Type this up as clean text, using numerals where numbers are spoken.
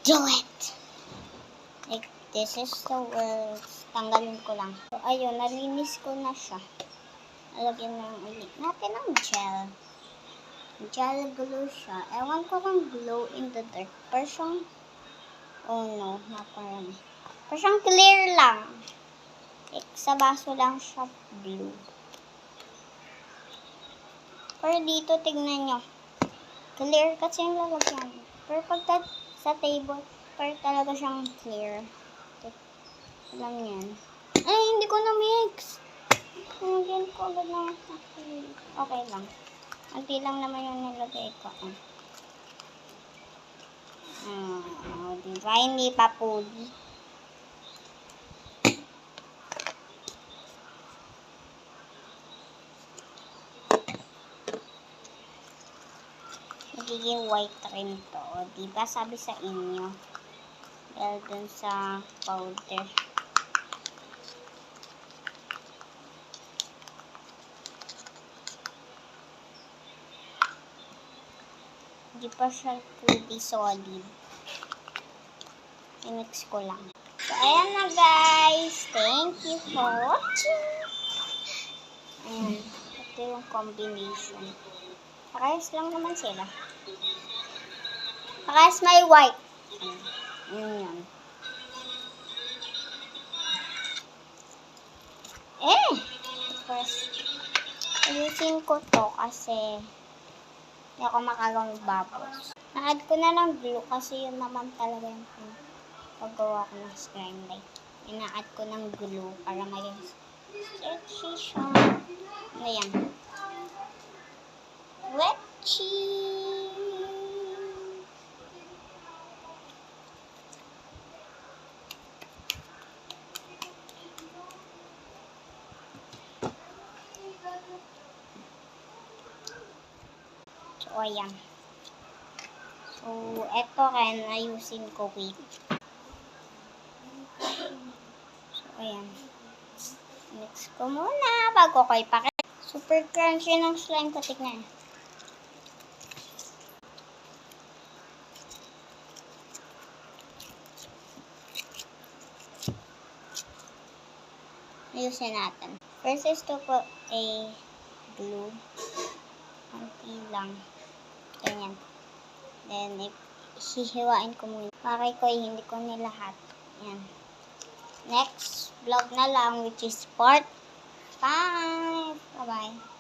do it. Like, this is the worst. Tanggalin ko lang. So, ayun, nalinis ko na siya. Lagyan na ulit natin ng gel. Gel glue siya. Ewan ko kung glow in the dark. Parang, oh no, naparami. Parang clear lang. Like, sa baso lang siya blue. Pero dito, tignan nyo. Clear kasi yung lalagyan. Pero pag sa table, pero talaga siyang clear. Alam yan. Ay, hindi ko na-mix. Nilagyan ko agad ng okay lang. Unti lang naman yung nilagay ko. Diba? Hindi pa pudi. Magiging white rin to. Diba? Sabi sa inyo. Dahil dun sa powder. Hindi pa siya fully solid. I-mix ko lang. So, ayan na guys. Thank you for watching. Ayan. Ito yung combination. Parehas lang naman sila. Parehas may white. Yun. First, ayusin ko to kasi hindi ako makagawang bubbles. Na-add ko na ng glue kasi yun naman talaga yung paggawa ko ng slime light. Ina-add ko ng glue para maging stretchy siya. Ano yan? Wetchy! So, ayan. So, eto rin, ayusin ko wait. So, ayan. Mix ko muna bago ko ipakita. Super crunchy ng slime ko. Tignan. Ayusin natin. First is to put a glue. Konti lang. Ganyan. Then, hihiwain ko muna. Pakay ko, hindi ko nilahat. Yan. Next vlog na lang, which is part 5. Bye-bye.